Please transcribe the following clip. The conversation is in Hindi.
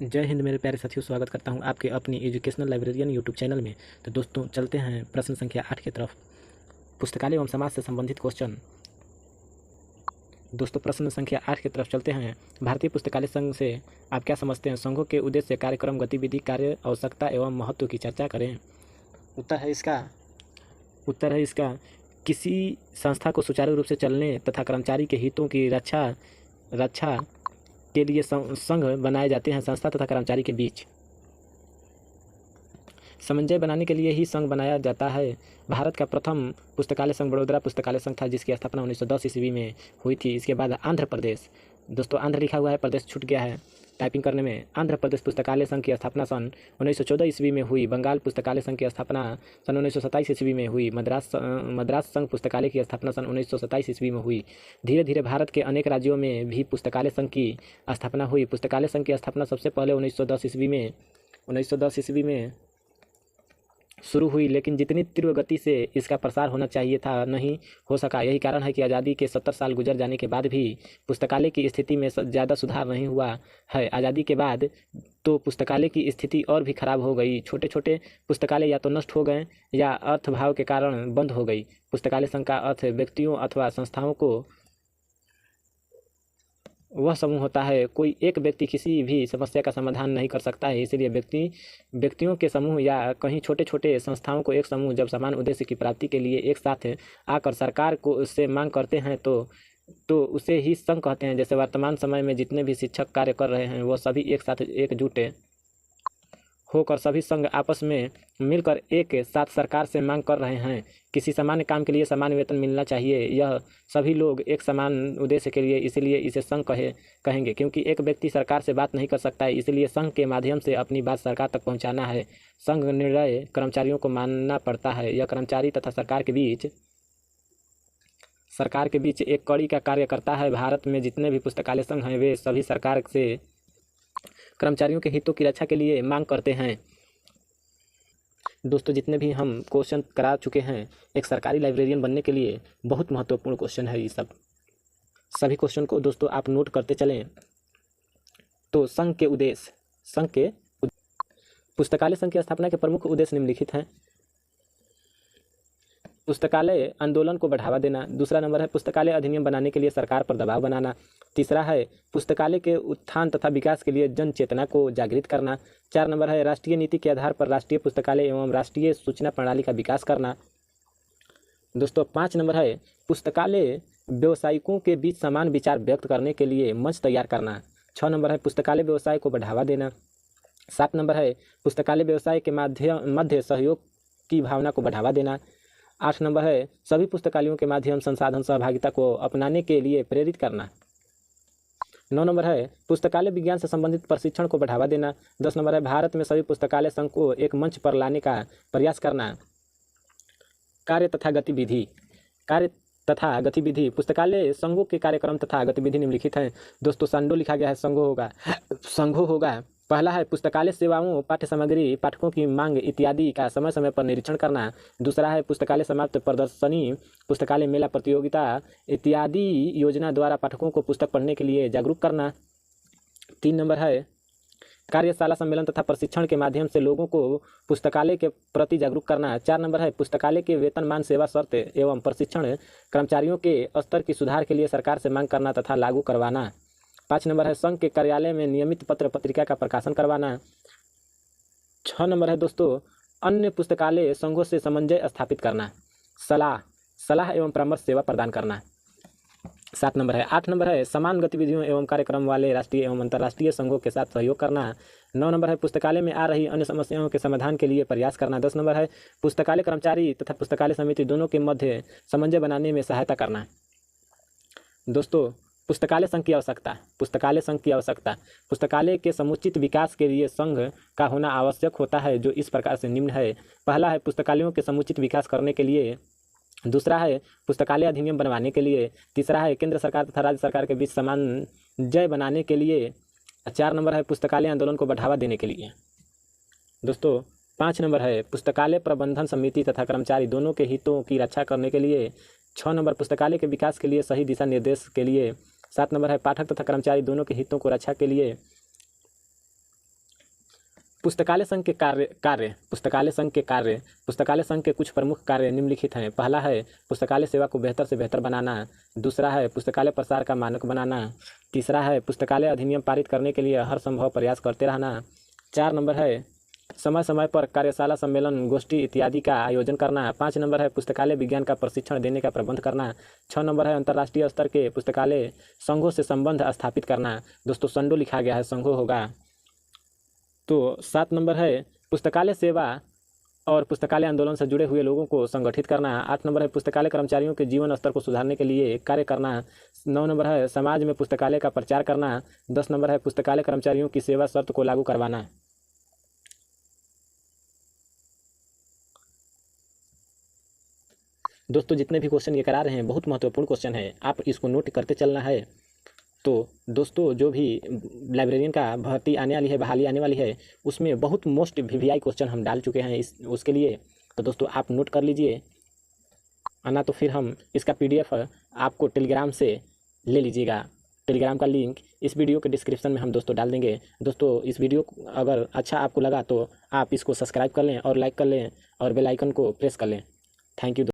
जय हिंद मेरे प्यारे साथियों, स्वागत करता हूं आपके अपनी एजुकेशनल लाइब्रेरियन यूट्यूब चैनल में। तो दोस्तों चलते हैं प्रश्न संख्या 8 की तरफ। पुस्तकालय एवं समाज से संबंधित क्वेश्चन। दोस्तों प्रश्न संख्या 8 की तरफ चलते हैं। भारतीय पुस्तकालय संघ से आप क्या समझते हैं? संघों के उद्देश्य, कार्यक्रम, गतिविधि, कार्य, आवश्यकता एवं महत्व की चर्चा करें। उत्तर है इसका किसी संस्था को सुचारू रूप से चलने तथा कर्मचारी के हितों की रक्षा के लिए संघ बनाए जाते हैं। संस्था तथा कर्मचारी के बीच समन्वय बनाने के लिए ही संघ बनाया जाता है। भारत का प्रथम पुस्तकालय संघ बड़ौदा पुस्तकालय संघ था, जिसकी स्थापना 1910 ईस्वी में हुई थी। इसके बाद आंध्र प्रदेश, दोस्तों आंध्र लिखा हुआ है, प्रदेश छूट गया है टाइपिंग करने में। आंध्र प्रदेश पुस्तकालय संघ की स्थापना सन 1914 ईस्वी में हुई। बंगाल पुस्तकालय संघ की स्थापना सन 1927 ईस्वी में हुई। मद्रास संघ पुस्तकालय की स्थापना सन 1927 ईस्वी में हुई। धीरे धीरे भारत के अनेक राज्यों में भी पुस्तकालय संघ की स्थापना हुई। पुस्तकालय संघ की स्थापना सबसे पहले 1910 ईस्वी में शुरू हुई, लेकिन जितनी तीव्र गति से इसका प्रसार होना चाहिए था नहीं हो सका। यही कारण है कि आज़ादी के 70 साल गुजर जाने के बाद भी पुस्तकालय की स्थिति में ज़्यादा सुधार नहीं हुआ है। आज़ादी के बाद तो पुस्तकालय की स्थिति और भी खराब हो गई। छोटे छोटे पुस्तकालय या तो नष्ट हो गए या अर्थभाव के कारण बंद हो गई। पुस्तकालय संघ का अर्थ व्यक्तियों अथवा संस्थाओं को वह समूह होता है। कोई एक व्यक्ति किसी भी समस्या का समाधान नहीं कर सकता है, इसलिए व्यक्तियों के समूह या कहीं छोटे छोटे संस्थाओं को एक समूह जब समान उद्देश्य की प्राप्ति के लिए एक साथ आकर सरकार को उससे मांग करते हैं तो उसे ही संघ कहते हैं। जैसे वर्तमान समय में जितने भी शिक्षक कार्य कर रहे हैं, वो सभी एक साथ एकजुट होकर सभी संघ आपस में मिलकर एक साथ सरकार से मांग कर रहे हैं। किसी सामान्य काम के लिए समान वेतन मिलना चाहिए। यह सभी लोग एक समान उद्देश्य के लिए, इसलिए इसे संघ कहेंगे। क्योंकि एक व्यक्ति सरकार से बात नहीं कर सकता है, इसलिए संघ के माध्यम से अपनी बात सरकार तक पहुंचाना है। संघ निर्णय कर्मचारियों को मानना पड़ता है। यह कर्मचारी तथा सरकार के बीच एक कड़ी का कार्य करता है। भारत में जितने भी पुस्तकालय संघ हैं, वे सभी सरकार से कर्मचारियों के हितों की रक्षा के लिए मांग करते हैं। दोस्तों जितने भी हम क्वेश्चन करा चुके हैं, एक सरकारी लाइब्रेरियन बनने के लिए बहुत महत्वपूर्ण क्वेश्चन है। ये सभी क्वेश्चन को दोस्तों आप नोट करते चलें। तो पुस्तकालय संघ की स्थापना के प्रमुख उद्देश्य निम्नलिखित हैं। पुस्तकालय आंदोलन को बढ़ावा देना। दूसरा नंबर है पुस्तकालय अधिनियम बनाने के लिए सरकार पर दबाव बनाना। तीसरा है पुस्तकालय के उत्थान तथा विकास के लिए जन चेतना को जागृत करना। 4 नंबर है राष्ट्रीय नीति के आधार पर राष्ट्रीय पुस्तकालय एवं राष्ट्रीय सूचना प्रणाली का विकास करना। दोस्तों 5 नंबर है पुस्तकालय व्यवसायिकों के बीच समान विचार व्यक्त करने के लिए मंच तैयार करना। 6 नंबर है पुस्तकालय व्यवसाय को बढ़ावा देना। 7 नंबर है पुस्तकालय व्यवसाय के मध्य सहयोग की भावना को बढ़ावा देना। 8 नंबर है सभी पुस्तकालयों के माध्यम संसाधन सहभागिता को अपनाने के लिए प्रेरित करना। 9 नंबर है पुस्तकालय विज्ञान से संबंधित प्रशिक्षण को बढ़ावा देना। 10 नंबर है भारत में सभी पुस्तकालय संघ को एक मंच पर लाने का प्रयास करना। कार्य तथा गतिविधि पुस्तकालय संघों के कार्यक्रम तथा गतिविधि निम्नलिखित हैं। दोस्तों संडो लिखा गया है, संघो होगा। पहला है पुस्तकालय सेवाओं, पाठ्य सामग्री, पाठकों की मांग इत्यादि का समय समय पर निरीक्षण करना। दूसरा है पुस्तकालय समाप्त प्रदर्शनी, पुस्तकालय मेला, प्रतियोगिता इत्यादि योजना द्वारा पाठकों को पुस्तक पढ़ने के लिए जागरूक करना। 3 नंबर है कार्यशाला, सम्मेलन तथा प्रशिक्षण के माध्यम से लोगों को पुस्तकालय के प्रति जागरूक करना। 4 नंबर है पुस्तकालय के वेतनमान, सेवा शर्त एवं प्रशिक्षण, कर्मचारियों के स्तर की सुधार के लिए सरकार से मांग करना तथा लागू करवाना। 5 नंबर है संघ के कार्यालय में नियमित पत्र पत्रिका का प्रकाशन करवाना। 6 नंबर है दोस्तों अन्य पुस्तकालय संघों से समन्वय स्थापित करना। सलाह एवं परामर्श सेवा प्रदान करना। 7 नंबर है। 8 नंबर है समान गतिविधियों एवं कार्यक्रम वाले राष्ट्रीय एवं अंतर्राष्ट्रीय संघों के साथ सहयोग करना। 9 नंबर है पुस्तकालय में आ रही अन्य समस्याओं के समाधान के लिए प्रयास करना। 10 नंबर है पुस्तकालय कर्मचारी तथा पुस्तकालय समिति दोनों के मध्य समन्वय बनाने में सहायता करना। दोस्तों पुस्तकालय संघ की आवश्यकता। पुस्तकालय के समुचित विकास के लिए संघ का होना आवश्यक होता है, जो इस प्रकार से निम्न है। पहला है पुस्तकालयों के समुचित विकास करने के लिए। दूसरा है पुस्तकालय अधिनियम बनवाने के लिए। तीसरा है केंद्र सरकार तथा राज्य सरकार के बीच सामंजस्य बनाने के लिए। 4 नंबर है पुस्तकालय आंदोलन को बढ़ावा देने के लिए। दोस्तों 5 नंबर है पुस्तकालय प्रबंधन समिति तथा कर्मचारी दोनों के हितों की रक्षा करने के लिए। 6 नंबर पुस्तकालय के विकास के लिए सही दिशा निर्देश के लिए। 7 नंबर है पाठक तथा कर्मचारी दोनों के हितों को रक्षा के लिए। पुस्तकालय संघ के पुस्तकालय संघ के कुछ प्रमुख कार्य निम्नलिखित हैं। पहला है पुस्तकालय सेवा को बेहतर से बेहतर बनाना। दूसरा है पुस्तकालय प्रसार का मानक बनाना। तीसरा है पुस्तकालय अधिनियम पारित करने के लिए हर संभव प्रयास करते रहना। 4 नंबर है समय समय पर कार्यशाला, सम्मेलन, गोष्ठी इत्यादि का आयोजन करना। 5 नंबर है पुस्तकालय विज्ञान का प्रशिक्षण देने का प्रबंध करना। 6 नंबर है अंतर्राष्ट्रीय स्तर के पुस्तकालय संघों से संबंध स्थापित करना। दोस्तों संडो लिखा गया है, संघो होगा। तो 7 नंबर है पुस्तकालय सेवा और पुस्तकालय आंदोलन से जुड़े हुए लोगों को संगठित करना। 8 नंबर है पुस्तकालय कर्मचारियों के जीवन स्तर को सुधारने के लिए कार्य करना। 9 नंबर है समाज में पुस्तकालय का प्रचार करना। 10 नंबर है पुस्तकालय कर्मचारियों की सेवा शर्त को लागू करवाना। दोस्तों जितने भी क्वेश्चन ये करा रहे हैं बहुत महत्वपूर्ण क्वेश्चन है, आप इसको नोट करते चलना है। तो दोस्तों जो भी लाइब्रेरियन का भर्ती आने वाली है, बहाली आने वाली है, उसमें बहुत मोस्ट वीवीआई क्वेश्चन हम डाल चुके हैं उसके लिए। तो दोस्तों आप नोट कर लीजिए, आना तो फिर हम इसका PDF आपको टेलीग्राम से ले लीजिएगा। टेलीग्राम का लिंक इस वीडियो के डिस्क्रिप्शन में हम दोस्तों डाल देंगे। दोस्तों इस वीडियो अगर अच्छा आपको लगा तो आप इसको सब्सक्राइब कर लें और लाइक कर लें और बेल आइकन को प्रेस कर लें। Thank you.